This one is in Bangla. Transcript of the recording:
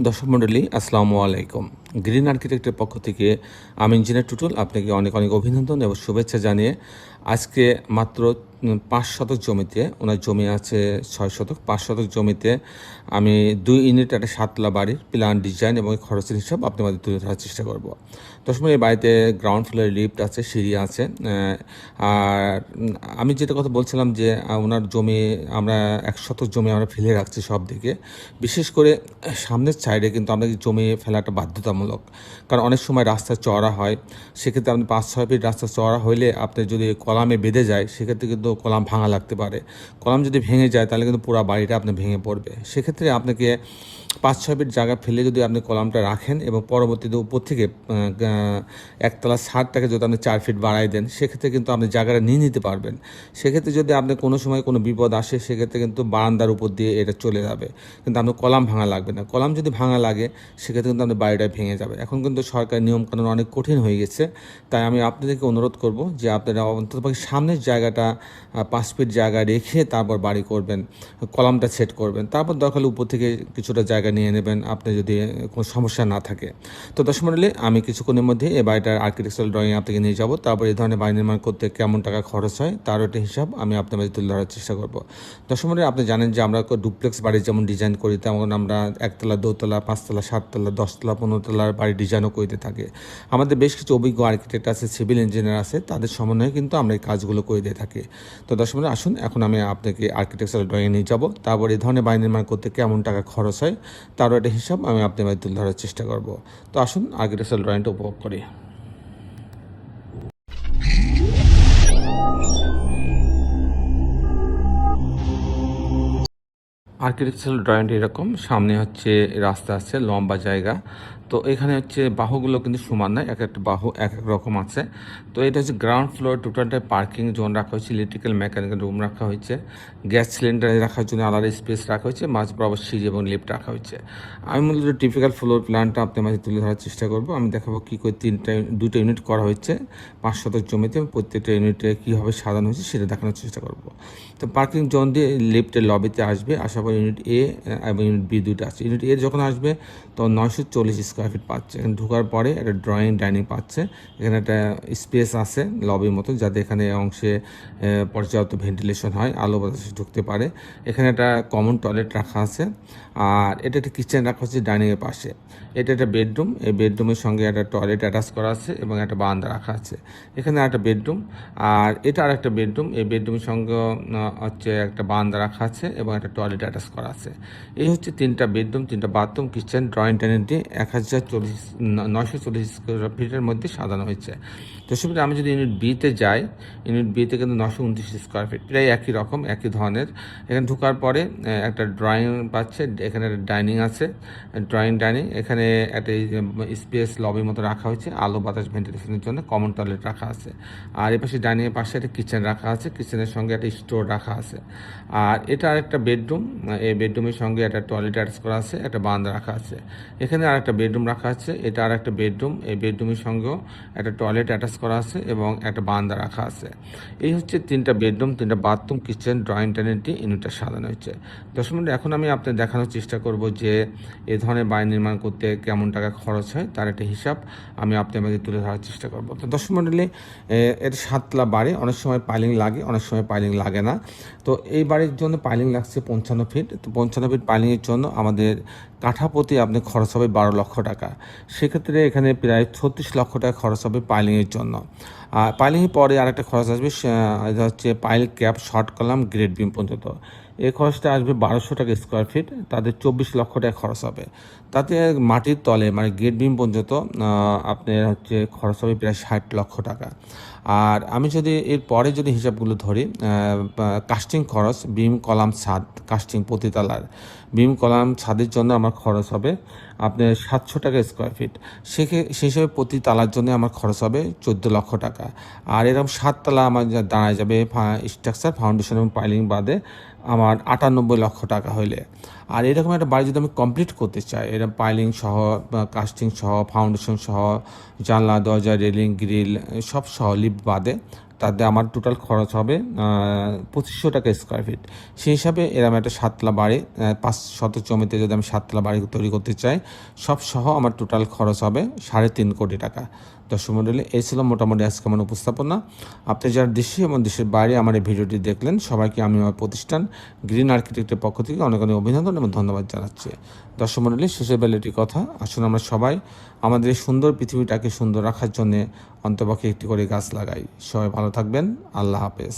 দর্শক মণ্ডলী আসসালামু আলাইকুম। গ্রিন আর্কিটেক্টের পক্ষ থেকে আমি ইঞ্জিনিয়ার টুটুল আপনাকে অনেক অনেক অভিনন্দন এবং শুভেচ্ছা জানিয়ে আজকে মাত্র ৫ শতক জমিতে, ওনার জমি আছে ৬ শতক, ৫ শতক জমিতে আমি ২ ইউনিট একটা ৭ তলা বাড়ির প্ল্যান ডিজাইন এবং খরচের হিসাব আপনাদের মাঝে তুলে ধরার চেষ্টা করব। দর্শক এই বাড়িতে গ্রাউন্ড ফ্লোরে লিফট আছে, সিঁড়ি আছে। আর আমি যেটা কথা বলছিলাম যে ওনার জমি আমরা ১ শতক জমি আমরা ফেলে রাখছি সব দিকে। বিশেষ করে সামনের সাইডে কিন্তু আমাদের জমি ফেলাটা বাধ্যতামূলক, কারণ অনেক সময় রাস্তা চওড়া হয়। সেক্ষেত্রে আপনি ৫-৬ ফিট রাস্তা চওড়া হইলে আপনি যদি কলামে বেঁধে যায় সেক্ষেত্রে কিন্তু কলাম ভাঙা লাগতে পারে। কলাম যদি ভেঙে যায় তাহলে কিন্তু পুরো বাড়িটা আপনার ভেঙে পড়বে। সেক্ষেত্রে আপনাকে ৫-৬ ফিট জায়গা ফেলে যদি আপনি কলামটা রাখেন এবং পরবর্তীতে উপর থেকে একতলা ছাদটাকে যদি আপনি ৪ ফিট বাড়াই দেন সেক্ষেত্রে কিন্তু আপনি জায়গাটা নিয়ে নিতে পারবেন। সেক্ষেত্রে যদি আপনি কোনো সময় কোনো বিপদ আসে সেক্ষেত্রে কিন্তু বারান্দার উপর দিয়ে এটা চলে যাবে, কিন্তু আপনার কলাম ভাঙা লাগবে না। কলাম যদি ভাঙা লাগে সেক্ষেত্রে কিন্তু আপনার বাড়িটা ভেঙে যাবে। এখন কিন্তু সরকারি নিয়মকানুন অনেক কঠিন হয়ে গেছে, তাই আমি আপনাদেরকে অনুরোধ করব যে আপনারা অন্ততপক্ষে সামনের জায়গাটা ৫ ফিট জায়গা রেখে তারপর বাড়ি করবেন, কলামটা সেট করবেন। তারপর দরকার হলে উপর থেকে কিছুটা জায়গা নিয়ে নেবেন আপনি যদি কোনো সমস্যা না থাকে। তো দর্শক মণ্ডলী, আমি কিছুক্ষণের মধ্যে এই বাড়িটার আর্কিটেকচারাল ড্রয়িং আপনাকে নিয়ে যাব। তারপর এই ধরনের বাড়ি নির্মাণ করতে কেমন টাকা খরচ হয় তারও একটা হিসাব আমি আপনার মাঝে তুলে ধরার চেষ্টা করব। দর্শক মণ্ডলী, আপনি জানেন যে আমরা ডুপ্লেক্স বাড়ি যেমন ডিজাইন করি তেমন আমরা ১ তলা, ২ তলা, ৫ তলা, ৭ তলা, ১০ তলা, ১৫ তলার বাড়ি ডিজাইনও করতে থাকি। আমাদের বেশ কিছু অভিজ্ঞ আর্কিটেক্ট আছে, সিভিল ইঞ্জিনিয়ার আছে, তাদের সমন্বয়ে কিন্তু আমরা এই কাজগুলো করে দিয়ে থাকি। তো দর্শক মণ্ডলী, আসুন এখন আমি আপনাকে আর্কিটেকচারাল ড্রয়িং নিয়ে যাব। তারপর এই ধরনের বাড়ি নির্মাণ করতে কেমন টাকা খরচ হয় তারও একটা হিসাব আমি আপনার মাঝে তুলে ধরার চেষ্টা করব। তো আসুন আর্কিটেকচারাল ড্রয়িংটা উপভোগ করি। আর্কিটেকচারাল ড্রয়িংটা এরকম, সামনে হচ্ছে রাস্তা আছে, লম্বা জায়গা। তো এখানে হচ্ছে বাহুগুলো কিন্তু সমান নয়, এক একটা বাহু এক এক রকম আছে। তো এটা হচ্ছে গ্রাউন্ড ফ্লোর, টোটালটাই পার্কিং জোন রাখা হয়েছে, ইলেকট্রিক্যাল মেকানিক্যাল রুম রাখা হয়েছে, গ্যাস সিলিন্ডার রাখার জন্য আলাদা স্পেস রাখা হয়েছে, মাঝ বরাবর সিঁড়ি এবং লিফট রাখা হয়েছে। আমি মূলত টিপিক্যাল ফ্লোর প্ল্যানটা আপনার মাঝে তুলে ধরার চেষ্টা করব। আমি দেখাবো কী করে দুটো ইউনিট করা হয়েছে ৫ শতক জমিতে, প্রত্যেকটা ইউনিটে কীভাবে সাজানো হয়েছে সেটা দেখানোর চেষ্টা করব। তো পার্কিং জোন দিয়ে লিফটের লবিতে আসবে, আসার পর ইউনিট এ এবং ইউনিট বি দুটো আছে। ইউনিট এ যখন আসবে তখন ৯৪০ স্কোয়ার ফিট পাচ্ছে। এখানে ঢোকার পরে একটা ড্রয়িং ডাইনিং পাচ্ছে। এখানে একটা স্পেস আছে লবির মতো, যাতে এখানে অংশে পর্যাপ্ত ভেন্টিলেশন হয়, আলো বাতাস ঢুকতে পারে। এখানে একটা কমন টয়লেট রাখা আছে, আর এটা একটা কিচেন রাখা হচ্ছে ডাইনিংয়ের পাশে। এটা একটা বেডরুম, এই বেডরুমের সঙ্গে একটা টয়লেট অ্যাটাচ করা আছে এবং একটা বারান্দা রাখা আছে। এখানে একটা বেডরুম, আর এটা আর একটা বেডরুম, এই বেডরুমের সঙ্গে হচ্ছে একটা বারান্দা রাখা আছে এবং একটা টয়লেট অ্যাটাচ করা আছে। এই হচ্ছে 3টা বেডরুম, 3টা বাথরুম, কিচেন, ড্রয়িং ডাইনিং দিয়ে ৯৪০ স্কোয়ার ফিটের মধ্যে সাজানো হয়েছে। তো সেক্ষেত্রে আমি যদি ইউনিট বিতে যাই, ইউনিট বিতে কিন্তু ৯২৯ স্কোয়ার ফিট, প্রায় একই রকম একই ধরনের। এখানে ঢোকার পরে একটা ড্রয়িং পাচ্ছে, এখানে একটা ডাইনিং আছে, ড্রয়িং ডাইনিং। এখানে একটা স্পেস লবির মতো রাখা হয়েছে, আলো বাতাস ভেন্টিলেশনের জন্য কমন টয়লেট রাখা আছে। আর এ পাশে ডাইনিংয়ের পাশে একটা কিচেন রাখা আছে, কিচেনের সঙ্গে একটা স্টোর রাখা আছে। আর এটা আর একটা বেডরুম, এই বেডরুমের সঙ্গে একটা টয়লেট অ্যাটাচ করা আছে, একটা বারান্দা রাখা আছে। এখানে আর একটা বেডরুম রাখা আছে, এটা আর একটা বেডরুম, এই বেডরুমের সঙ্গেও একটা টয়লেট অ্যাটাচ করা আছে এবং একটা বারান্দা রাখা আছে। এই হচ্ছে 3টা বেডরুম, 3টা বাথরুম, কিচেন, ড্রয়িং ডাইনিং দিয়ে ইউনিটটা সাজানো হয়েছে। দর্শক মণ্ডলী, এখন আমি আপনাদের দেখানোর চেষ্টা করব যে এই ধরনের বাড়ি নির্মাণ করতে কেমন টাকা খরচ হয় তার একটা হিসাব আমি আপনাদের মাঝে তুলে ধরার চেষ্টা করব। তো দর্শক মণ্ডলী, এটা ৭ তলা বাড়ি, অনেক সময় পাইলিং লাগে, অনেক সময় পাইলিং লাগে না। তো এই বাড়ির জন্য পাইলিং লাগছে ৫৫ ফিট। তো ৫৫ ফিট পাইলিংয়ের জন্য আমাদের কাঠাপ্রতি আপনি খরচ হবে ১২ লক্ষ টাকা। সেক্ষেত্রে এখানে প্রায় ৩৬ লক্ষ টাকা খরচ হবে পাইলিংয়ের জন্য। আর পাইলিংয়ের পরে আরেকটা খরচ আসবে, এটা হচ্ছে pile cap, short column, grade beam পর্যন্ত। এই খরচটা আসবে ১২০০ টাকা স্কোয়ার ফিট, তাদের ২৪ লক্ষ টাকা খরচ হবে। তাতে মাটির তলে মানে গেট বিম পর্যন্ত আপনার হচ্ছে খরচ হবে প্রায় ৬০ লক্ষ টাকা। আর আমি যদি এর পরে যদি হিসাবগুলো ধরি, কাস্টিং খরচ, বিম কলাম ছাদ, কাস্টিং প্রতিতলার বিম কলাম ছাদের জন্য আমার খরচ হবে আপনার ৭০০ টাকা স্কোয়ার ফিট। সেই হিসাবে প্রতি তালার জন্য আমার খরচ হবে ১৪ লক্ষ টাকা। আর এরকম ৭ তলা আমার দাঁড়ায় যাবে স্ট্রাকচার, ফাউন্ডেশন এবং পাইলিং বাদে আমার ৯৮ লক্ষ টাকা হইলে। আর এরকম একটা বাড়ি যদি আমি কমপ্লিট করতে চাই, এরকম পাইলিং সহ, কাস্টিং সহ, ফাউন্ডেশন সহ, জানলা দরজা রেলিং গ্রিল সব সহ, লিফট বাদে তাতে আমার টোটাল খরচ হবে 2500 টাকা স্কোয়ার ফিট। সেই হিসাবে এরকম একটা 7তলা বাড়ি 5 শতক জমিতে যদি আমি 7তলা বাড়ি তৈরি করতে চাই, সব সহ আমার টোটাল খরচ হবে 3.5 কোটি টাকা। দর্শক মণ্ডলী, এই ছিল মোটামুটি আজকে আমার উপস্থাপনা। আপনি যারা দেশে এবং দেশের বাইরে আমার এই ভিডিওটি দেখলেন, সবাইকে আমি আমার প্রতিষ্ঠান গ্রিন আর্কিটেক্টের পক্ষ থেকে অনেক অনেক অভিনন্দন এবং ধন্যবাদ জানাচ্ছি। দর্শক মণ্ডলী, শেষের বেলা একটি কথা, আসুন আমরা সবাই আমাদের এই সুন্দর পৃথিবীটাকে সুন্দর রাখার জন্যে অন্তপক্ষে একটি করে গাছ লাগাই। সবাই ভালো থাকবেন। আল্লাহ হাফেজ।